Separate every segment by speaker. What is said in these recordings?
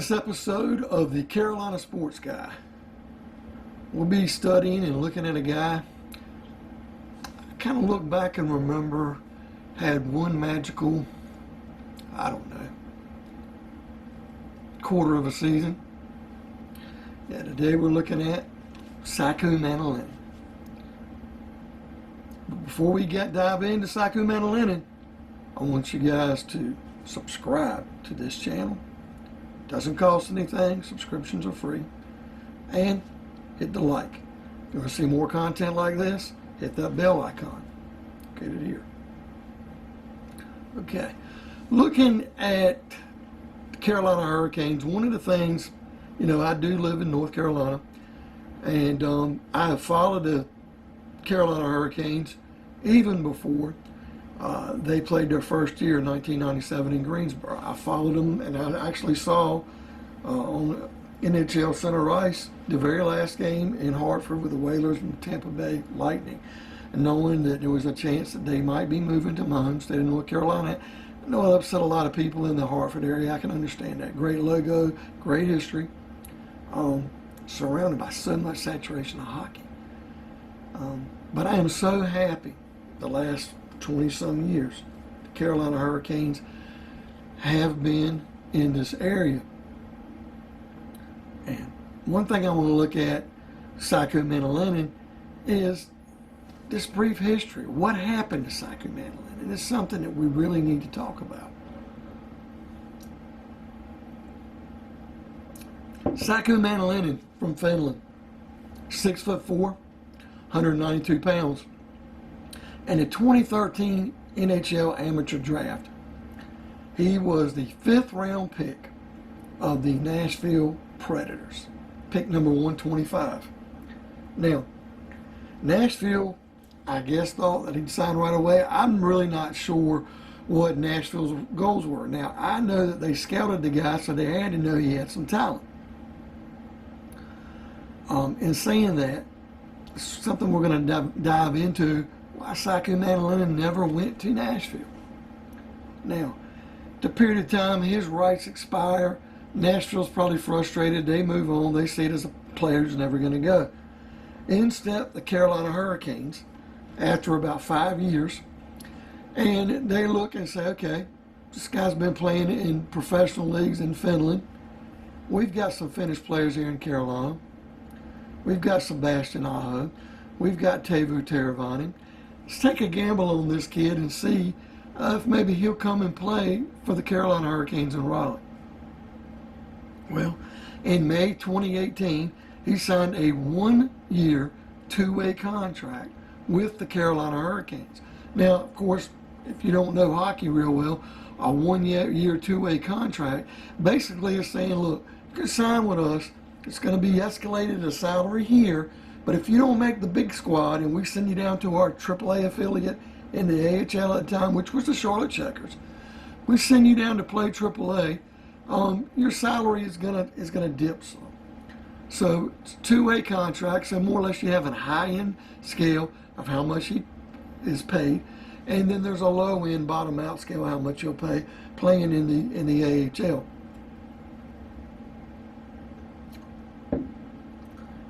Speaker 1: this episode of the Carolina Sports Guy, we'll be studying and looking at a guy I kind of look back and remember had one magical, quarter of a season. Yeah, today we're looking at Saku Maenalanen. But before we dive into Saku Maenalanen, I want you guys to subscribe to this channel. Doesn't cost anything, subscriptions are free. And hit the like. If you want to see more content like this, hit that bell icon. Get it here. Okay, looking at the Carolina Hurricanes, one of the things, I do live in North Carolina, and I have followed the Carolina Hurricanes even before they played their first year in 1997 in Greensboro. I followed them, and I actually saw on NHL Center Ice the very last game in Hartford with the Whalers and the Tampa Bay Lightning, and knowing that there was a chance that they might be moving to my home state of North Carolina. I know it upset a lot of people in the Hartford area. I can understand that. Great logo, great history, surrounded by so much saturation of hockey. But I am so happy the last 20-some years the Carolina Hurricanes have been in this area. And one thing I want to look at Saku Maenalanen is this brief history. What happened to Saku Maenalanen? And it's something that we really need to talk about. Saku Maenalanen from Finland, 6'4", 192 pounds. In the 2013 NHL Amateur Draft, he was the 5th round pick of the Nashville Predators, pick number 125. Now, Nashville, I guess, thought that he'd sign right away. I'm really not sure what Nashville's goals were. Now, I know that they scouted the guy, so they had to know he had some talent. In saying that, something we're going to dive into, why Saku Maenalanen never went to Nashville. Now, the period of time his rights expire, Nashville's probably frustrated. They move on. They see it as a player who's never going to go. In step the Carolina Hurricanes after about 5 years, and they look and say, okay, this guy's been playing in professional leagues in Finland. We've got some Finnish players here in Carolina. We've got Sebastian Aho. We've got Teuvo Teravainen. Let's take a gamble on this kid and see if maybe he'll come and play for the Carolina Hurricanes in Raleigh. Well, in May 2018, he signed a 1-year, 2-way contract with the Carolina Hurricanes. Now, of course, if you don't know hockey real well, a 1-year, 2-way contract basically is saying, look, you can sign with us. It's going to be escalated a salary here, but if you don't make the big squad and we send you down to our AAA affiliate in the AHL at the time, which was the Charlotte Checkers, we send you down to play AAA, your salary is gonna dip some. So it's a 2-way contract, so more or less you have a high-end scale of how much he is paid, and then there's a low-end, bottom-out scale how much you'll pay playing in the AHL.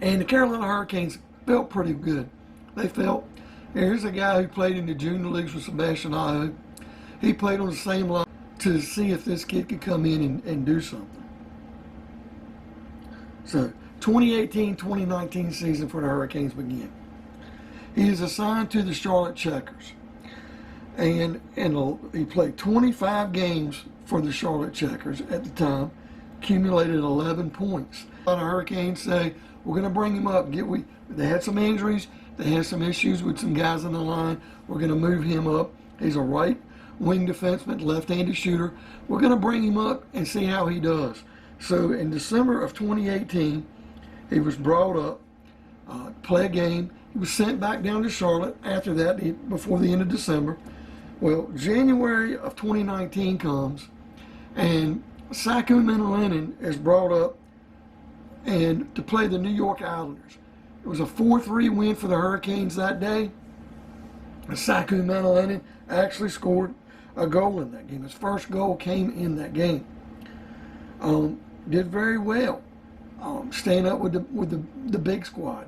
Speaker 1: And the Carolina Hurricanes felt pretty good. They felt, here's a guy who played in the junior leagues with Sebastian Aho. He played on the same line to see if this kid could come in and do something. So, 2018-2019 season for the Hurricanes began. He is assigned to the Charlotte Checkers. And he played 25 games for the Charlotte Checkers at the time, accumulated 11 points. The Hurricanes say, we're going to bring him up. They had some injuries. They had some issues with some guys on the line. We're going to move him up. He's a right wing defenseman, left-handed shooter. We're going to bring him up and see how he does. So in December of 2018, he was brought up, play a game. He was sent back down to Charlotte after that, before the end of December. Well, January of 2019 comes, and Saku Maenalanen is brought up and to play the New York Islanders. It was a 4-3 win for the Hurricanes that day. Saku Maenalanen actually scored a goal in that game. His first goal came in that game. did very well, staying up with the big squad.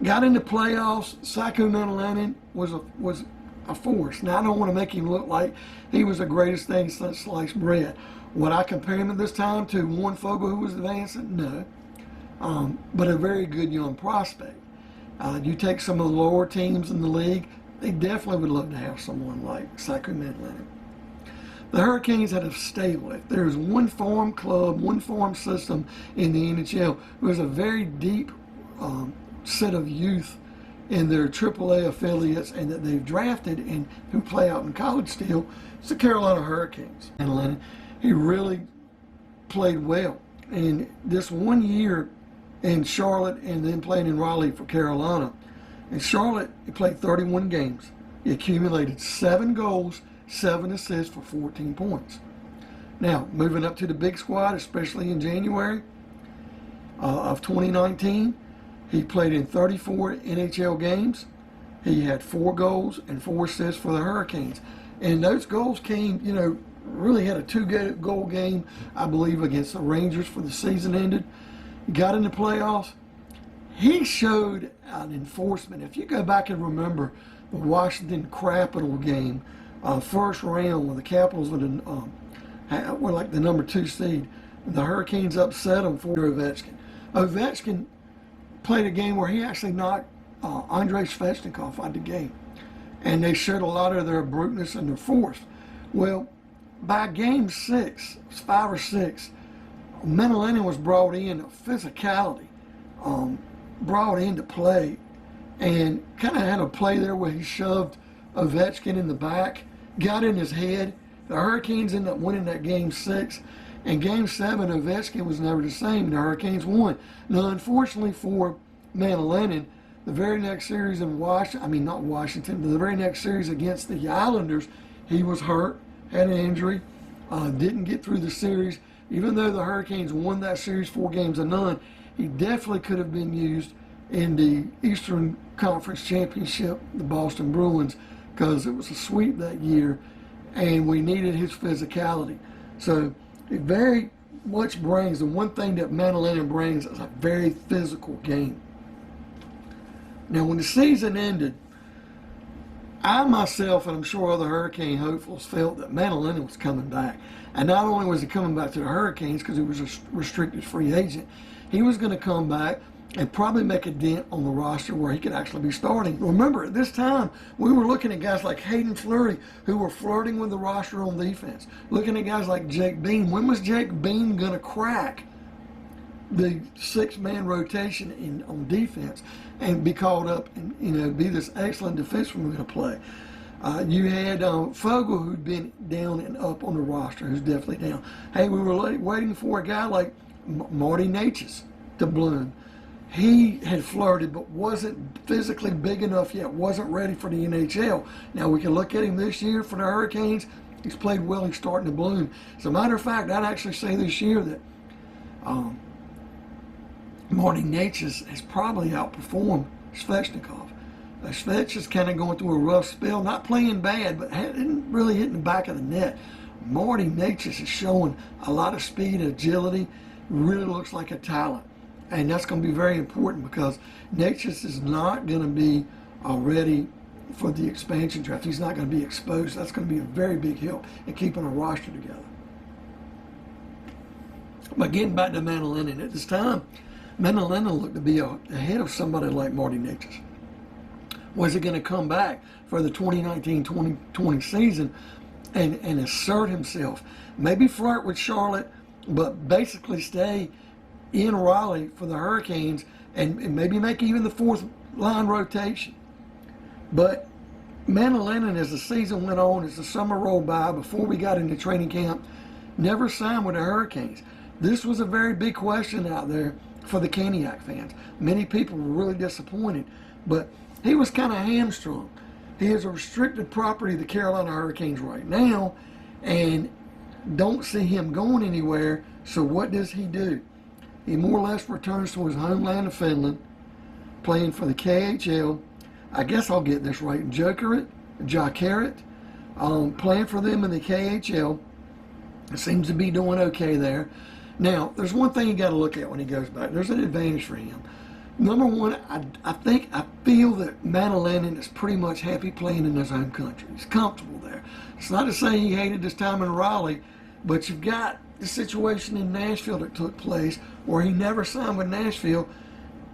Speaker 1: Got into playoffs. Saku Maenalanen was a force. Now, I don't want to make him look like he was the greatest thing since sliced bread. Would I compare him at this time to Warren Fogle, who was advancing? No. But a very good young prospect. You take some of the lower teams in the league, they definitely would love to have someone like Saku Maenalanen. The Hurricanes had a stable. If there's one farm club, one farm system in the NHL, it was a very deep set of youth in their AAA affiliates and that they've drafted and who play out in college still. It's the Carolina Hurricanes. And he really played well. And this 1 year in Charlotte and then playing in Raleigh for Carolina. In Charlotte, he played 31 games. He accumulated 7 goals, 7 assists for 14 points. Now, moving up to the big squad, especially in January of 2019, he played in 34 NHL games. He had 4 goals and 4 assists for the Hurricanes. And those goals came, really had a 2-goal game, I believe, against the Rangers for the season ended. He got in the playoffs. He showed an enforcement. If you go back and remember the Washington Capital game, first round when the Capitals were like the number 2 seed, the Hurricanes upset them for Ovechkin. Ovechkin played a game where he actually knocked Andrei Svechnikov out of the game. And they showed a lot of their bruteness and their force. Well, by game 6, 5 or 6, Maenalanen was brought in, physicality, brought into play, and kind of had a play there where he shoved Ovechkin in the back, got in his head. The Hurricanes ended up winning that game 6. And game 7, Ovechkin was never the same. The Hurricanes won. Now, unfortunately for Maenalanen, the very next series in not Washington, but the very next series against the Islanders, he was hurt, had an injury, didn't get through the series. Even though the Hurricanes won that series 4-0, he definitely could have been used in the Eastern Conference Championship, the Boston Bruins, because it was a sweep that year, and we needed his physicality. So it very much brings, the one thing that Maenalanen brings is a very physical game. Now, when the season ended, I myself, and I'm sure other Hurricane hopefuls, felt that Maenalanen was coming back. And not only was he coming back to the Hurricanes because he was a restricted free agent, he was going to come back and probably make a dent on the roster where he could actually be starting. Remember, at this time, we were looking at guys like Hayden Fleury who were flirting with the roster on defense. Looking at guys like Jake Bean. When was Jake Bean going to crack the 6-man rotation on defense and be called up and be this excellent defenseman going to play? You had Fogle, who'd been down and up on the roster, who's definitely down. Hey, we were waiting for a guy like Marty Necas to bloom. He had flirted, but wasn't physically big enough yet, wasn't ready for the NHL. Now, we can look at him this year for the Hurricanes. He's played well, he's starting to bloom. As a matter of fact, I'd actually say this year that Marty Necas has probably outperformed Svechnikov. Svech is kind of going through a rough spell, not playing bad, but hadn't really hitting the back of the net. Marty Necas is showing a lot of speed, agility, really looks like a talent. And that's going to be very important because Necas is not going to be ready for the expansion draft. He's not going to be exposed. That's going to be a very big help in keeping a roster together. But getting back to Maenalanen, at this time, Maenalanen looked to be ahead of somebody like Marty Necas. Was he going to come back for the 2019-2020 season and assert himself? Maybe flirt with Charlotte, but basically stay in Raleigh for the Hurricanes and maybe make even the 4th-line rotation. But Maenalanen, as the season went on, as the summer rolled by, before we got into training camp, never signed with the Hurricanes. This was a very big question out there for the Caniac fans. Many people were really disappointed, but he was kind of hamstrung. He is a restricted property of the Carolina Hurricanes right now and don't see him going anywhere. So what does he do? He more or less returns to his homeland of Finland, playing for the KHL. I guess I'll get this right. Jokerit, playing for them in the KHL. Seems to be doing okay there. Now, there's one thing you got to look at when he goes back. There's an advantage for him. Number one, I feel that Maenalanen is pretty much happy playing in his home country. He's comfortable there. It's not to say he hated his time in Raleigh, but you've got the situation in Nashville that took place where he never signed with Nashville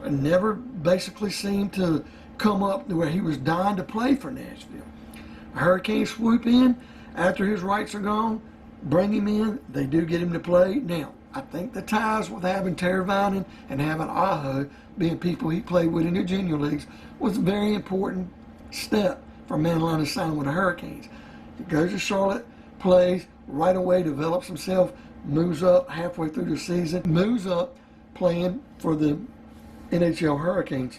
Speaker 1: and never basically seemed to come up to where he was dying to play for Nashville. Hurricanes swoop in after his rights are gone, bring him in. They do get him to play. Now, I think the ties with having Teravainen and having Aho being people he played with in the junior leagues was a very important step for Maenalanen to sign with the Hurricanes. He goes to Charlotte, plays right away, develops himself, moves up halfway through the season, moves up playing for the NHL Hurricanes,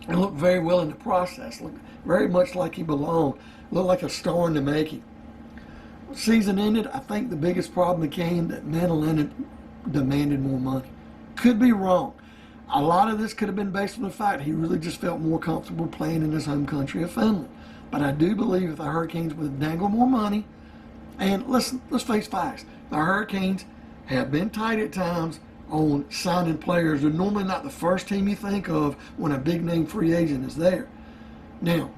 Speaker 1: and looked very well in the process. Looked very much like he belonged. Looked like a star in the making. Season ended, I think the biggest problem became that Maenalanen demanded more money. Could be wrong. A lot of this could have been based on the fact he really just felt more comfortable playing in his home country of Finland. But I do believe if the Hurricanes would dangle more money, and let's face facts, the Hurricanes have been tight at times on signing players. They're normally not the first team you think of when a big name free agent is there. Now,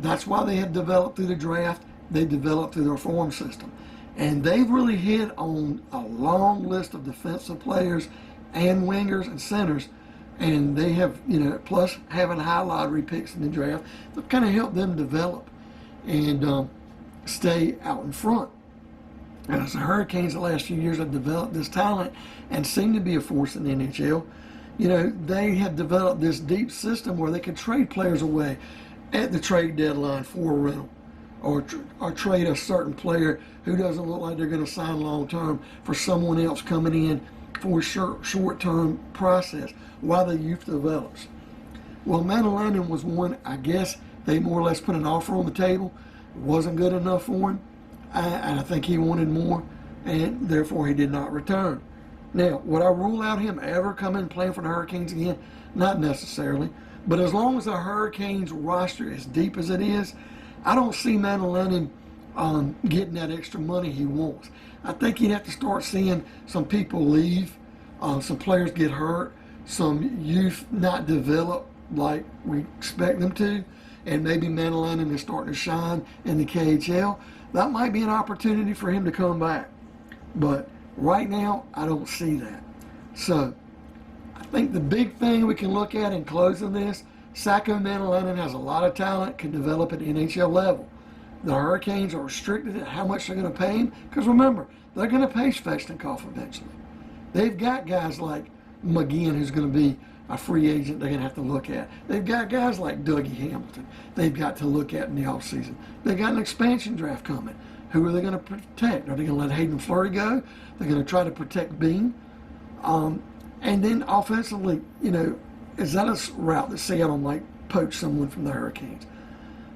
Speaker 1: that's why they have developed through the draft. They developed through their farm system. And they've really hit on a long list of defensive players and wingers and centers. And they have, plus having high lottery picks in the draft, they've kind of helped them develop and stay out in front. And as the Hurricanes the last few years have developed this talent and seem to be a force in the NHL, they have developed this deep system where they can trade players away at the trade deadline for a rental, or trade a certain player who doesn't look like they're going to sign long term for someone else coming in for a short term process while the youth develops. Well, Maenalanen was one, I guess they more or less put an offer on the table. It wasn't good enough for him, and I think he wanted more, and therefore he did not return. Now, would I rule out him ever coming and playing for the Hurricanes again? Not necessarily. But as long as the Hurricanes roster is deep as it is, I don't see Maenalanen getting that extra money he wants. I think he'd have to start seeing some people leave, some players get hurt, some youth not develop like we expect them to, and maybe Maenalanen is starting to shine in the KHL. That might be an opportunity for him to come back. But right now, I don't see that. So, I think the big thing we can look at in closing this, Saku Maenalanen has a lot of talent, can develop at NHL level. The Hurricanes are restricted at how much they're going to pay him, because remember, they're going to pay Svechnikov eventually. They've got guys like McGinn, who's going to be a free agent they're going to have to look at. They've got guys like Dougie Hamilton they've got to look at in the offseason. They've got an expansion draft coming. Who are they going to protect? Are they going to let Hayden Fleury go? They're going to try to protect Bean. And then offensively, is that a route that Seattle might poach someone from the Hurricanes?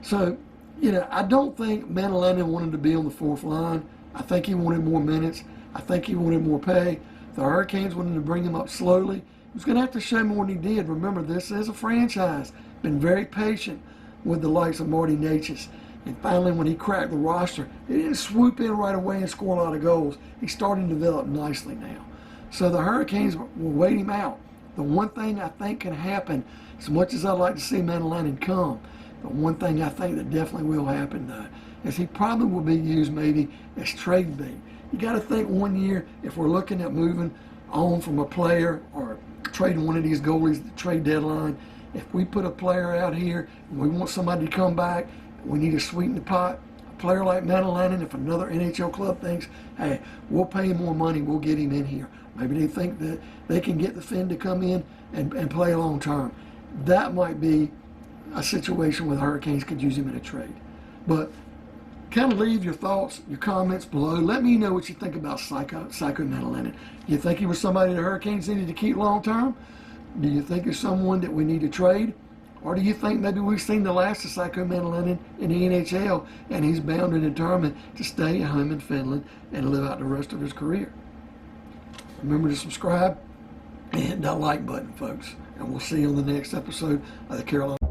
Speaker 1: So, I don't think Maenalanen wanted to be on the fourth line. I think he wanted more minutes. I think he wanted more pay. The Hurricanes wanted to bring him up slowly. He was going to have to show more than he did. Remember, this is a franchise. Been very patient with the likes of Marty Necas. And finally, when he cracked the roster, he didn't swoop in right away and score a lot of goals. He's starting to develop nicely now. So the Hurricanes will wait him out. The one thing I think can happen, as much as I'd like to see Maenalanen come, the one thing I think that definitely will happen, though, is he probably will be used maybe as trade bait. You got to think 1 year, if we're looking at moving on from a player or trading one of these goalies at the trade deadline, if we put a player out here and we want somebody to come back, we need to sweeten the pot. A player like Maenalanen, if another NHL club thinks, hey, we'll pay him more money, we'll get him in here. Maybe they think that they can get the Finn to come in and play long term. That might be a situation where the Hurricanes could use him in a trade. But kind of leave your thoughts, your comments below. Let me know what you think about Saku Maenalanen. Do you think he was somebody the Hurricanes needed to keep long term? Do you think it's someone that we need to trade? Or do you think maybe we've seen the last of Saku Maenalanen in the NHL and he's bound and determined to stay at home in Finland and live out the rest of his career? Remember to subscribe and hit that like button, folks. And we'll see you on the next episode of the Carolina.